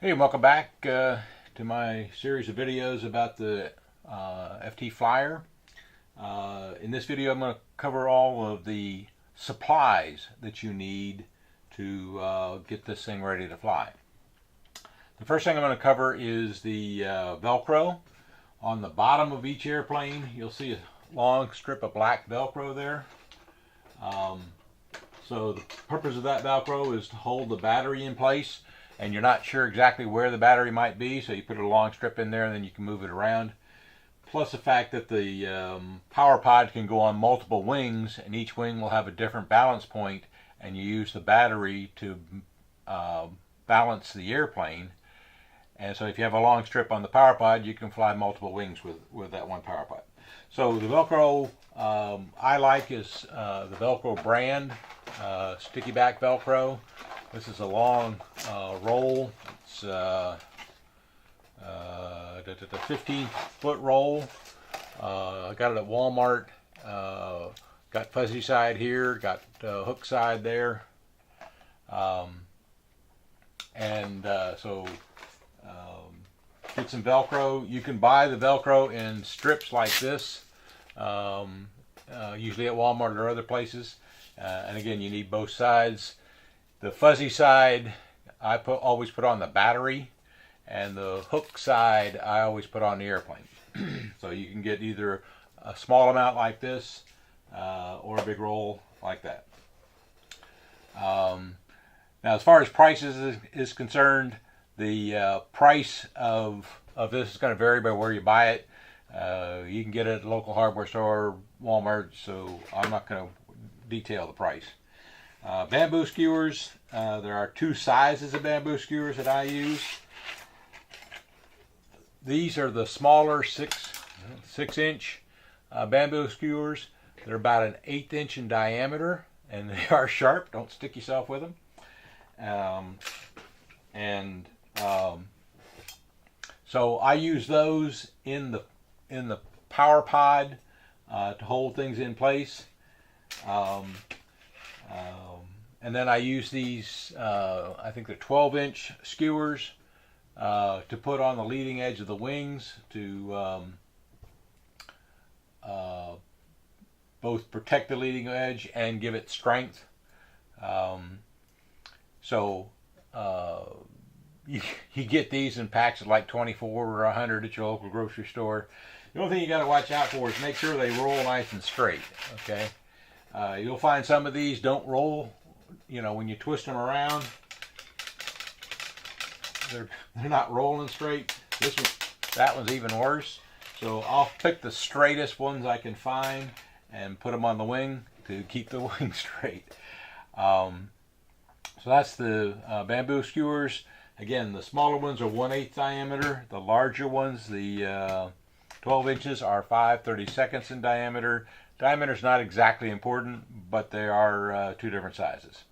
Hey, and welcome back to my series of videos about the FT Flyer. In this video, I'm going to cover all of the supplies that you need to get this thing ready to fly. The first thing I'm going to cover is the Velcro. On the bottom of each airplane, you'll see a long strip of black Velcro there. So the purpose of that Velcro is to hold the battery in place, and you're not sure exactly where the battery might be, so you put a long strip in there and then you can move it around. Plus the fact that the power pod can go on multiple wings, and each wing will have a different balance point, and you use the battery to balance the airplane. And so if you have a long strip on the power pod, you can fly multiple wings with that one power pod. So the Velcro I like is the Velcro brand, sticky back Velcro. This is a long roll. It's a 15-foot roll. I got it at Walmart. Got fuzzy side here, got hook side there. Get some Velcro. You can buy the Velcro in strips like this, usually at Walmart or other places. And again, you need both sides. The fuzzy side I always put on the battery, and the hook side I always put on the airplane. So you can get either a small amount like this or a big roll like that. Now, as far as prices is concerned, the price of this is going to vary by where you buy it. You can get it at a local hardware store, Walmart, so I'm not going to detail the price. Bamboo skewers, there are two sizes of bamboo skewers that I use. These are the smaller 6-inch bamboo skewers. They're about an 1/8 inch in diameter, and they are sharp. Don't stick yourself with them. So I use those in the power pod to hold things in place. And then I use these, I think they're 12-inch skewers to put on the leading edge of the wings to both protect the leading edge and give it strength. You get these in packs of like 24 or 100 at your local grocery store. The only thing you got to watch out for is make sure they roll nice and straight. Okay, you'll find some of these don't roll. You know, when you twist them around, they're not rolling straight. That one's even worse. So I'll pick the straightest ones I can find and put them on the wing to keep the wing straight. So that's the bamboo skewers. Again, the smaller ones are 1/8 diameter. The larger ones, the 12 inches, are 5/32 in diameter. Diameter is not exactly important, but they are two different sizes.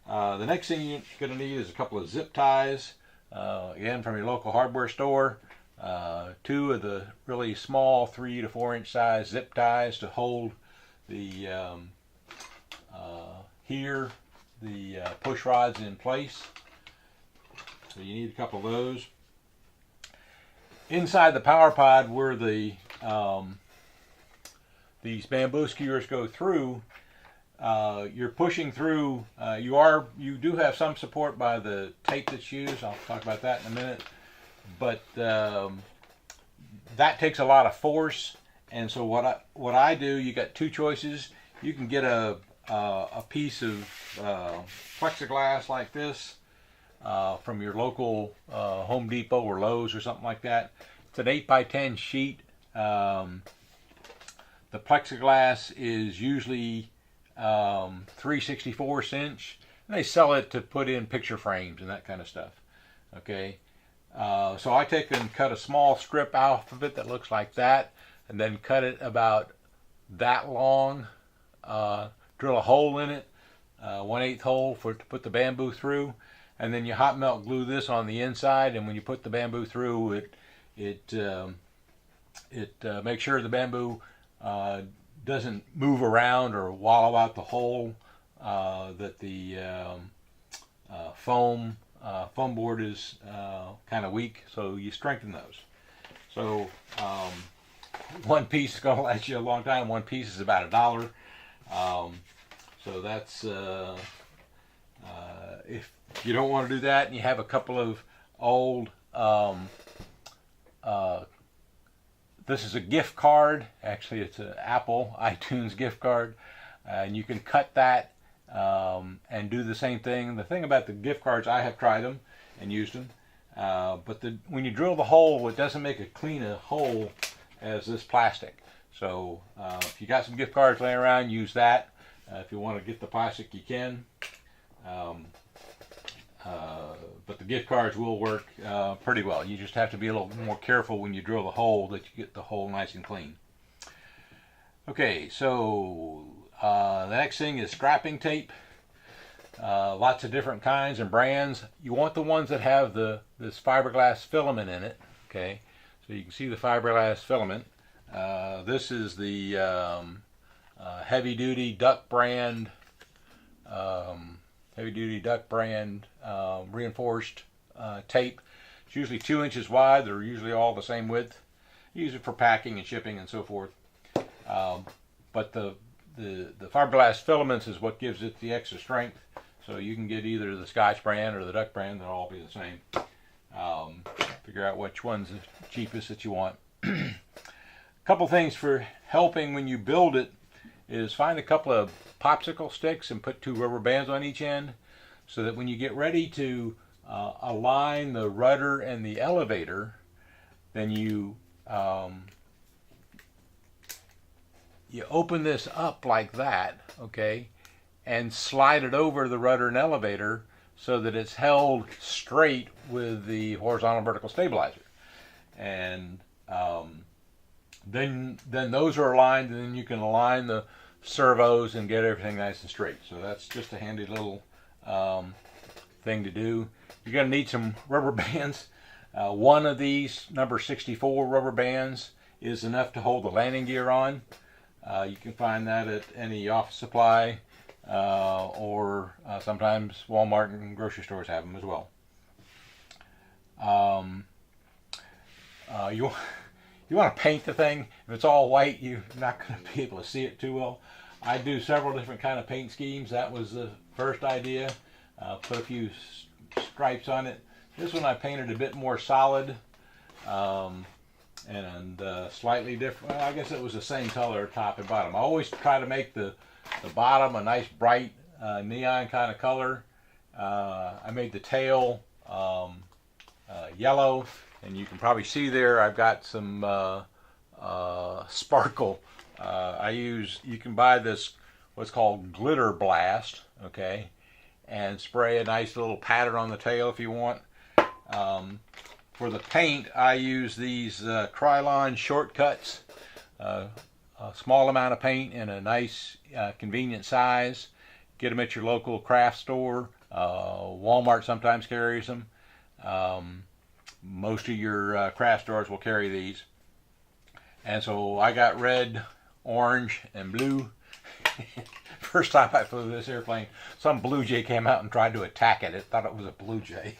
The next thing you're going to need is a couple of zip ties. Again, from your local hardware store. Two of the really small 3 to 4 inch size zip ties to hold the push rods in place. So you need a couple of those. Inside the power pod, where these bamboo skewers go through, you're pushing through. You do have some support by the tape that's used. I'll talk about that in a minute. But that takes a lot of force, and so what I do, you got two choices. You can get a piece of plexiglass like this from your local Home Depot or Lowe's or something like that. It's an 8x10 sheet. The plexiglass is usually 3/64 inch. And they sell it to put in picture frames and that kind of stuff. Okay. So I take and cut a small strip out of it that looks like that, and then cut it about that long. Drill a hole in it, 1/8 hole to put the bamboo through, and then you hot melt glue this on the inside. And when you put the bamboo through, it makes sure the bamboo doesn't move around or wallow out the hole that the foam foam board is kind of weak, so you strengthen those. So one piece is going to last you a long time. One piece is about $1. So that's if you don't want to do that and you have a couple of old this is a gift card. Actually, it's an Apple iTunes gift card, and you can cut that and do the same thing. The thing about the gift cards, I have tried them and used them, but when you drill the hole, it doesn't make as clean a hole as this plastic. So if you got some gift cards laying around, use that. If you want to get the plastic, you can. But the gift cards will work pretty well. You just have to be a little more careful when you drill the hole that you get the hole nice and clean. Okay, so the next thing is strapping tape. Lots of different kinds and brands. You want the ones that have this fiberglass filament in it. Okay, so you can see the fiberglass filament. This is the heavy-duty Duck brand. Heavy-duty Duck brand reinforced tape. It's usually 2 inches wide. They're usually all the same width. Use it for packing and shipping and so forth. But the fiberglass filaments is what gives it the extra strength. So you can get either the Scotch brand or the Duck brand. They'll all be the same. Figure out which one's the cheapest that you want. A couple things for helping when you build it is find a couple of popsicle sticks and put 2 rubber bands on each end, so that when you get ready to align the rudder and the elevator, then you open this up like that, okay, and slide it over the rudder and elevator so that it's held straight with the horizontal and vertical stabilizer. And then those are aligned, and then you can align the servos and get everything nice and straight. So that's just a handy little thing to do. You're going to need some rubber bands. One of these number 64 rubber bands is enough to hold the landing gear on. You can find that at any office supply or sometimes Walmart and grocery stores have them as well. You want to paint the thing. If it's all white, you're not going to be able to see it too well. I do several different kind of paint schemes. That was the first idea. Put a few stripes on it. This one I painted a bit more solid and slightly different. Well, I guess it was the same color top and bottom. I always try to make the bottom a nice bright neon kind of color. I made the tail yellow. And you can probably see there I've got some sparkle. You can buy this what's called glitter blast, okay, and spray a nice little pattern on the tail if you want. For the paint, I use these Krylon shortcuts, a small amount of paint in a nice convenient size. Get them at your local craft store. Walmart sometimes carries them. Most of your craft stores will carry these. And so I got red, orange, and blue. First time I flew this airplane, some blue jay came out and tried to attack it. It thought it was a blue jay.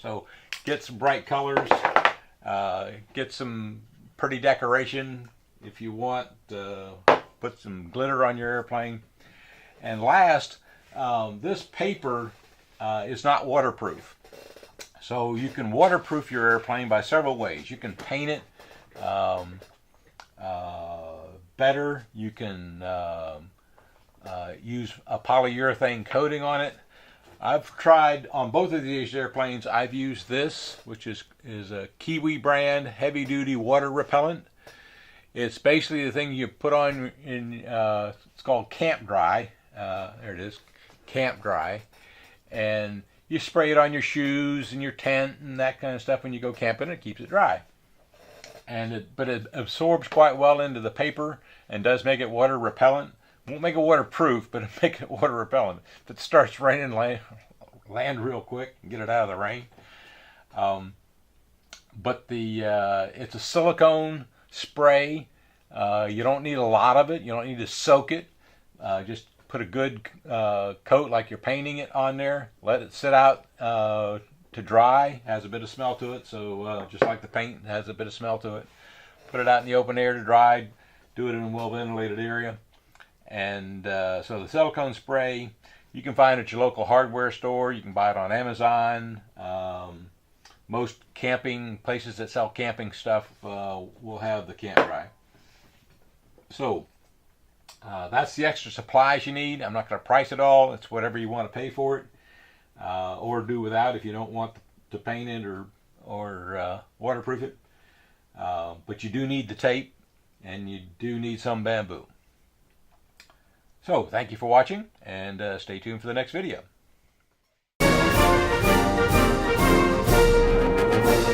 So get some bright colors. Get some pretty decoration if you want. Put some glitter on your airplane. And last, this paper is not waterproof. So you can waterproof your airplane by several ways. You can paint it better. You can use a polyurethane coating on it. I've tried on both of these airplanes. I've used this, which is a Kiwi brand heavy-duty water repellent. It's basically the thing you put on in. It's called Camp Dry. There it is, Camp Dry, and you spray it on your shoes and your tent and that kind of stuff when you go camping. It keeps it dry. But it absorbs quite well into the paper and does make it water repellent. Won't make it waterproof, but it'll make it water repellent. If it starts raining, land real quick and get it out of the rain. But it's a silicone spray. You don't need a lot of it. You don't need to soak it. Just put a good coat like you're painting it on there. Let it sit out to dry. Has a bit of smell to it, so just like the paint has a bit of smell to it. Put it out in the open air to dry. Do it in a well ventilated area. And so the silicone spray you can find at your local hardware store. You can buy it on Amazon. Most camping places that sell camping stuff will have the Camp Dry. So that's the extra supplies you need. I'm not going to price it all. It's whatever you want to pay for it, or do without if you don't want to paint it or waterproof it. But you do need the tape, and you do need some bamboo. So thank you for watching, and stay tuned for the next video.